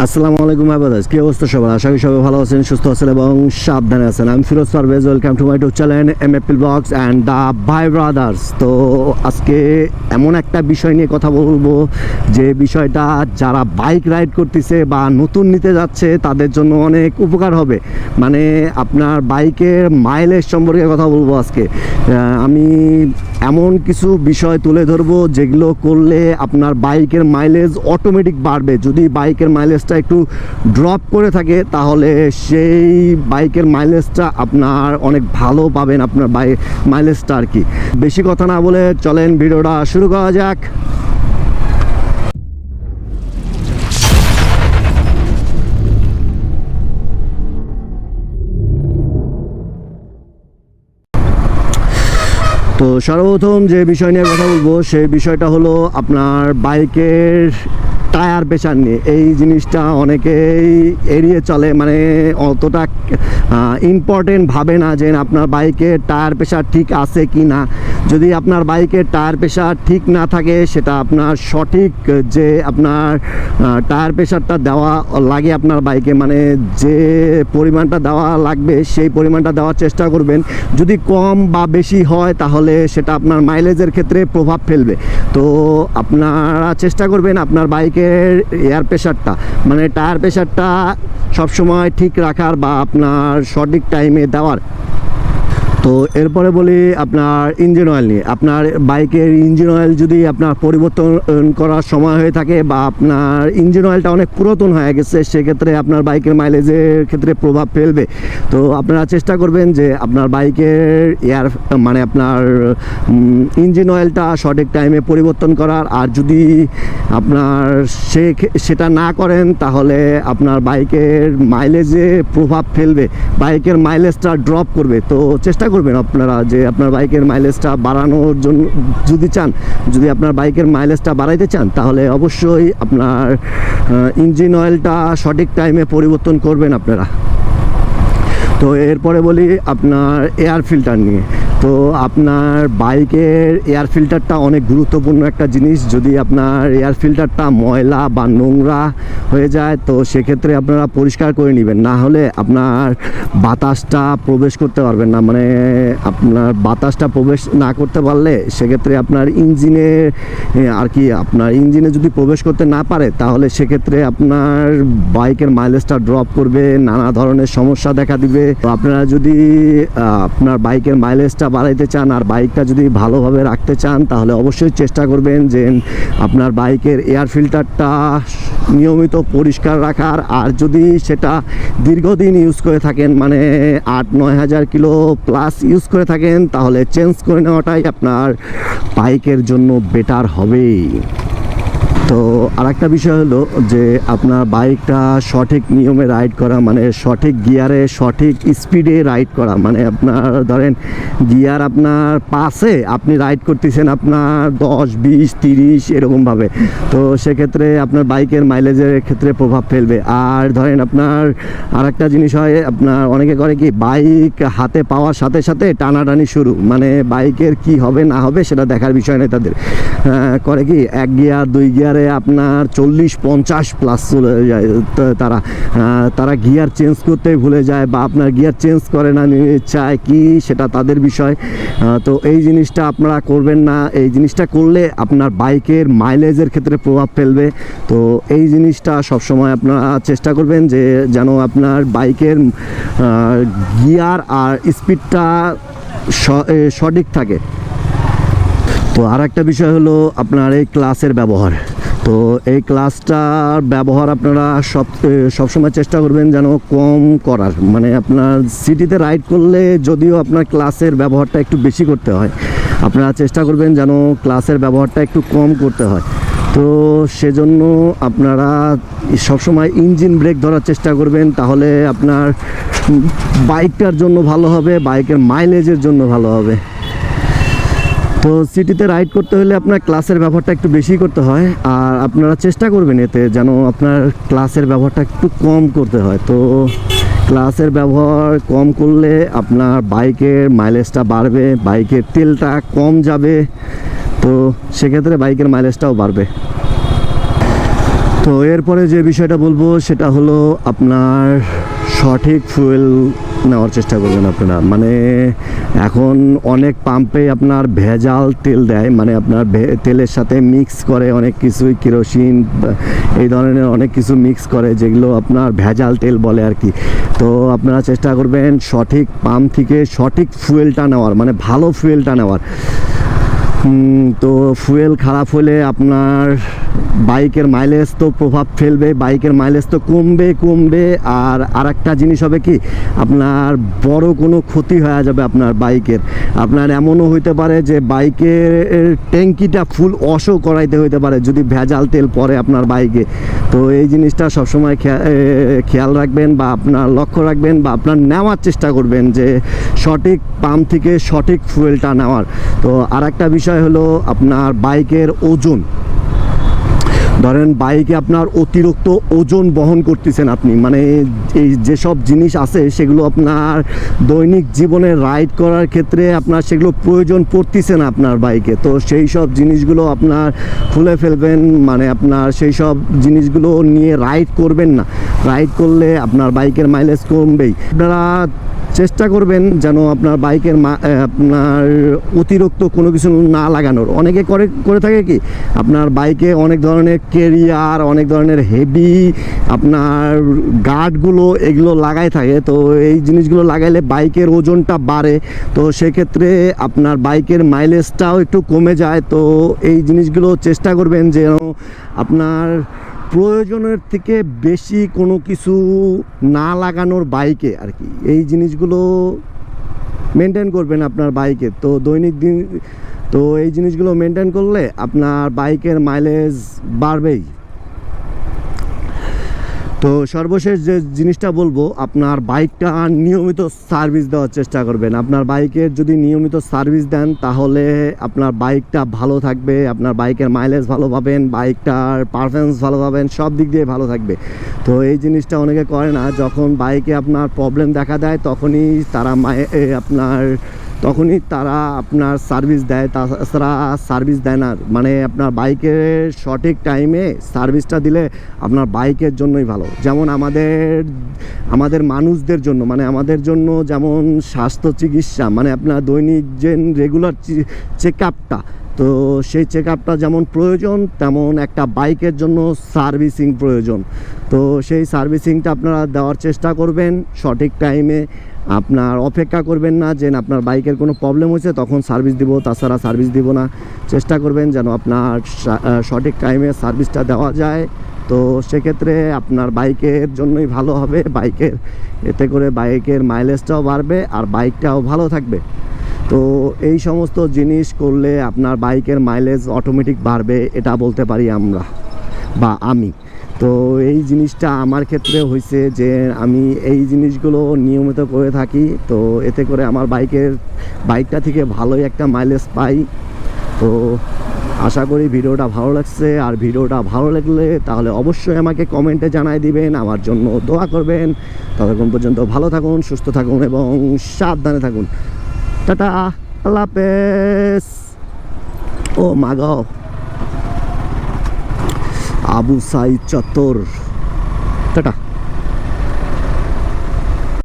আসসালামু আলাইকুম আবাদাস, কি অবস্থা সবার? আশা করি সবাই ভালো আছেন, সুস্থ আছেন এবং সাবধানে আছেন। আমি Firoz Parvez, welcome to my YouTube channel MFL blogs and the Bhai brothers. তো আজকে এমন একটা বিষয় নিয়ে কথা বলবো যে বিষয়টা যারা বাইক রাইড করতেছে বা নতুন নিতে যাচ্ছে তাদের জন্য অনেক উপকার হবে। মানে আপনার বাইকের মাইলেজ সম্পর্কে কথা বলবো আজকে। আমি এমন কিছু বিষয় তুলে ধরবো যেগুলো করলে আপনার বাইকের মাইলেজ অটোমেটিক বাড়বে। যদি বাইকের মাইলেজটা একটু ড্রপ করে থাকে তাহলে সেই বাইকের মাইলেজটা আপনার অনেক ভালো পাবেন, আপনার মাইলেজটা আর কি। বেশি কথা না বলে চলেন ভিডিওটা শুরু করা যাক। তো সর্বপ্রথম যে বিষয় নিয়ে কথা বলবো সেই বিষয়টা হলো আপনার বাইকের টায়ার প্রেশার নিয়ে। এই জিনিসটা অনেকেই এড়িয়ে চলে, মানে অতটা ইম্পর্টেন্ট ভাবে না যে আপনার বাইকের টায়ার প্রেশার ঠিক আছে কি না। যদি আপনার বাইকের টায়ার প্রেশার ঠিক না থাকে সেটা আপনার সঠিক যে আপনার টায়ার প্রেশারটা দেওয়া লাগে আপনার বাইকে, মানে যে পরিমাণটা দেওয়া লাগবে সেই পরিমাণটা দেওয়ার চেষ্টা করবেন। যদি কম বা বেশি হয় তাহলে সেটা আপনার মাইলেজের ক্ষেত্রে প্রভাব ফেলবে। তো আপনারা চেষ্টা করবেন আপনার বাইকের এয়ার প্রেশারটা, মানে টায়ার প্রেশারটা সবসময় ঠিক রাখার বা আপনার সঠিক টাইমে দেওয়ার। তো এরপরে বলি আপনার ইঞ্জিন অয়েল নিয়ে। আপনার বাইকের ইঞ্জিন অয়েল যদি আপনার পরিবর্তন করার সময় হয়ে থাকে বা আপনার ইঞ্জিন অয়েলটা অনেক পুরাতন হয়ে গেছে, সেক্ষেত্রে আপনার বাইকের মাইলেজের ক্ষেত্রে প্রভাব ফেলবে। তো আপনারা চেষ্টা করবেন যে আপনার বাইকের মানে আপনার ইঞ্জিন অয়েলটা সঠিক টাইমে পরিবর্তন করার। আর যদি আপনার সেটা না করেন তাহলে আপনার বাইকের মাইলেজে প্রভাব ফেলবে, বাইকের মাইলেজটা ড্রপ করবে। তো চেষ্টা করবেন আপনারা যে আপনার বাইকের মাইলেজটা বাড়ানোর জন্য যদি আপনার বাইকের মাইলেজটা বাড়াইতে চান তাহলে অবশ্যই আপনার ইঞ্জিন অয়েলটা সঠিক টাইমে পরিবর্তন করবেন আপনারা। তো এরপরে বলি আপনার এয়ার ফিল্টার নিয়ে। তো আপনার বাইকের এয়ার ফিল্টারটা অনেক গুরুত্বপূর্ণ একটা জিনিস। যদি আপনার এয়ার ফিল্টারটা ময়লা বা নোংরা হয়ে যায় তো সেক্ষেত্রে আপনারা পরিষ্কার করে নেবেন, না হলে আপনার বাতাসটা প্রবেশ করতে পারবেন না। মানে আপনার বাতাসটা প্রবেশ না করতে পারলে সেক্ষেত্রে আপনার ইঞ্জিনে আর কি, আপনার ইঞ্জিনে যদি প্রবেশ করতে না পারে তাহলে সেক্ষেত্রে আপনার বাইকের মাইলেজটা ড্রপ করবে, নানা ধরনের সমস্যা দেখা দিবে। তো আপনারা যদি আপনার বাইকের মাইলেজটা বাড়াইতে চান আর বাইকটা যদি ভালোভাবে রাখতে চান তাহলে অবশ্যই চেষ্টা করবেন যে আপনার বাইকের এয়ার ফিল্টারটা নিয়মিত পরিষ্কার রাখার। আর যদি সেটা দীর্ঘদিন ইউজ করে থাকেন, মানে 8-9 হাজার কিলো প্লাস ইউজ করে থাকেন, তাহলে চেঞ্জ করে নেওয়াটাই আপনার বাইকের জন্য বেটার হবে। তো আরেকটা বিষয় হলো যে আপনার বাইকটা সঠিক নিয়মে রাইড করা, মানে সঠিক গিয়ারে সঠিক স্পিডে রাইড করা। মানে আপনার ধরেন গিয়ার আপনার 5-এ আপনি রাইড করতেছেন আপনার 10, 20, 30 এরকমভাবে, তো সেক্ষেত্রে আপনার বাইকের মাইলেজের ক্ষেত্রে প্রভাব ফেলবে। আর ধরেন আপনার আরেকটা জিনিস হয়, আপনার অনেকে করে কি বাইক হাতে পাওয়ার সাথে সাথে টানাটানি শুরু, মানে বাইকের কি হবে না হবে সেটা দেখার বিষয় নেই তাদের। করে কি 1 গিয়ার 2 গিয়ারে আপনার 40-50 প্লাস চলে যায়, তারা গিয়ার চেঞ্জ করতে ভুলে যায় বা আপনার গিয়ার চেঞ্জ করে না, চায় কি সেটা তাদের বিষয়। তো এই জিনিসটা আপনারা করবেন না। এই জিনিসটা করলে আপনার বাইকের মাইলেজের ক্ষেত্রে প্রভাব ফেলবে। তো এই জিনিসটা সবসময় আপনারা চেষ্টা করবেন যে যেন আপনার বাইকের গিয়ার আর স্পিডটা সঠিক থাকে। তো আর একটা বিষয় হলো আপনার এই ক্লাসের ব্যবহার। তো এই ক্লাসটার ব্যবহার আপনারা সবসময় চেষ্টা করবেন যেন কম করার, মানে আপনার সিটিতে রাইড করলে যদিও আপনার ক্লাসের ব্যবহারটা একটু বেশি করতে হয়, আপনারা চেষ্টা করবেন যেন ক্লাসের ব্যবহারটা একটু কম করতে হয়। তো সেজন্য আপনারা সবসময় ইঞ্জিন ব্রেক ধরার চেষ্টা করবেন, তাহলে আপনার বাইকটার জন্য ভালো হবে, বাইকের মাইলেজের জন্য ভালো হবে। তো সিটিতে রাইড করতে হলে আপনার ক্লাসের ব্যবহারটা একটু বেশি করতে হয়, আর আপনারা চেষ্টা করবেন এতে যেন আপনার ক্লাসের ব্যবহারটা একটু কম করতে হয়। তো ক্লাসের ব্যবহার কম করলে আপনার বাইকের মাইলেজটা বাড়বে, বাইকের তেলটা কম যাবে, তো সেক্ষেত্রে বাইকের মাইলেজটাও বাড়বে। তো এরপরে যে বিষয়টা বলবো সেটা হলো আপনার সঠিক ফুয়েল নেওয়ার চেষ্টা করবেন আপনারা। মানে এখন অনেক পাম্পে আপনার ভেজাল তেল দেয়, মানে আপনার তেলের সাথে মিক্স করে অনেক কিছুই, কেরোসিন এই ধরনের অনেক কিছু মিক্স করে, যেগুলো আপনার ভেজাল তেল বলে আর কি। তো আপনারা চেষ্টা করবেন সঠিক পাম্প থেকে সঠিক ফুয়েলটা নেওয়ার, মানে ভালো ফুয়েলটা নেওয়ার। তো ফুয়েল খারাপ হলে আপনার বাইকের মাইলেজ তো প্রভাব ফেলবে, বাইকের মাইলেজ তো কমবে। আর আরেকটা জিনিস হবে কি, আপনার বড় কোনো ক্ষতি হয়ে যাবে আপনার বাইকের। আপনার এমনও হইতে পারে যে বাইকের ট্যাঙ্কিটা ফুল অশও করাইতে হইতে পারে যদি ভেজাল তেল পড়ে আপনার বাইকে। তো এই জিনিসটা সবসময় খেয়াল রাখবেন, বা আপনার লক্ষ্য রাখবেন, বা আপনার নেওয়ার চেষ্টা করবেন যে সঠিক পাম্প থেকে সঠিক ফুয়েলটা নেওয়ার। তো আরেকটা বিষয় হলো আপনার বাইকের ওজন। ধরেন বাইকে আপনার অতিরিক্ত ওজন বহন করতেছেন আপনি, মানে এই যেসব জিনিস আছে সেগুলো আপনার দৈনিক জীবনে রাইড করার ক্ষেত্রে আপনার সেগুলো প্রয়োজন পড়তেছে না আপনার বাইকে। তো সেই সব জিনিসগুলো আপনার খুলে ফেলবেন, মানে আপনার সেই সব জিনিসগুলো নিয়ে রাইড করবেন না। রাইড করলে আপনার বাইকের মাইলেজ কমবেই। আপনারা চেষ্টা করবেন যেন আপনার বাইকের আপনার অতিরিক্ত কোনো কিছু না লাগানোর। অনেকে করে থাকে কি, আপনার বাইকে অনেক ধরনের কেরিয়ার, অনেক ধরনের হেভি আপনার গার্ডগুলো এগুলো লাগাই থাকে। তো এই জিনিসগুলো লাগাইলে বাইকের ওজনটা বাড়ে, তো সেক্ষেত্রে আপনার বাইকের মাইলেজটাও একটু কমে যায়। তো এই জিনিসগুলো চেষ্টা করবেন যেন আপনার প্রয়োজনের থেকে বেশি কোনো কিছু না লাগানোর বাইকে আর কি। এই জিনিসগুলো মেনটেন করবেন আপনার বাইকে। তো দৈনিক দিন তো এই জিনিসগুলো মেনটেন করলে আপনার বাইকের মাইলেজ বাড়বেই। তো সর্বশেষ যে জিনিসটা বলবো, আপনার বাইকটা নিয়মিত সার্ভিস দেওয়ার চেষ্টা করবেন। আপনার বাইকের যদি নিয়মিত সার্ভিস দেন তাহলে আপনার বাইকটা ভালো থাকবে, আপনার বাইকের মাইলেজ ভালো পাবেন, বাইকটার পারফরমেন্স ভালো পাবেন, সব দিক দিয়ে ভালো থাকবে। তো এই জিনিসটা অনেকে করে না, যখন বাইকে আপনার প্রবলেম দেখা দেয় তখনই তারা আপনার সার্ভিস দেয়, তাছাড়া সার্ভিস দেয় না। মানে আপনার বাইকের সঠিক টাইমে সার্ভিসটা দিলে আপনার বাইকের জন্যই ভালো। যেমন আমাদের মানুষদের জন্য, মানে আমাদের জন্য যেমন স্বাস্থ্য চিকিৎসা, মানে আপনার দৈনিক যে রেগুলার চেক আপটা, তো সেই চেক আপটা যেমন প্রয়োজন, তেমন একটা বাইকের জন্য সার্ভিসিং প্রয়োজন। তো সেই সার্ভিসিংটা আপনারা দেওয়ার চেষ্টা করবেন সঠিক টাইমে। আপনার অপেক্ষা করবেন না যে আপনার বাইকের কোনো প্রবলেম হয়েছে তখন সার্ভিস দিব, তাছাড়া সার্ভিস দিব না। চেষ্টা করবেন যেন আপনার সঠিক টাইমে সার্ভিসটা দেওয়া যায়। তো সেক্ষেত্রে আপনার বাইকের জন্যই ভালো হবে, এতে করে বাইকের মাইলেজটাও বাড়বে আর বাইকটাও ভালো থাকবে। তো এই সমস্ত জিনিস করলে আপনার বাইকের মাইলেজ অটোমেটিক বাড়বে, এটা বলতে পারি আমরা বা আমি। তো এই জিনিসটা আমার ক্ষেত্রে হয়েছে যে আমি এই জিনিসগুলো নিয়মিত করে থাকি। তো এতে করে আমার বাইকটা থেকে ভালোই একটা মাইলেজ পাই। তো আশা করি ভিডিওটা ভালো লাগছে, আর ভিডিওটা ভালো লাগলে তাহলে অবশ্যই আমাকে কমেন্টে জানাই দিবেন, আমার জন্য দোয়া করবেন। ততক্ষণ পর্যন্ত ভালো থাকুন, সুস্থ থাকুন এবং সাবধানে থাকুন। টাটা, আল্লাহ হাফেজ। ও মাগো, আবু সাইদ চত্বর, টাটা।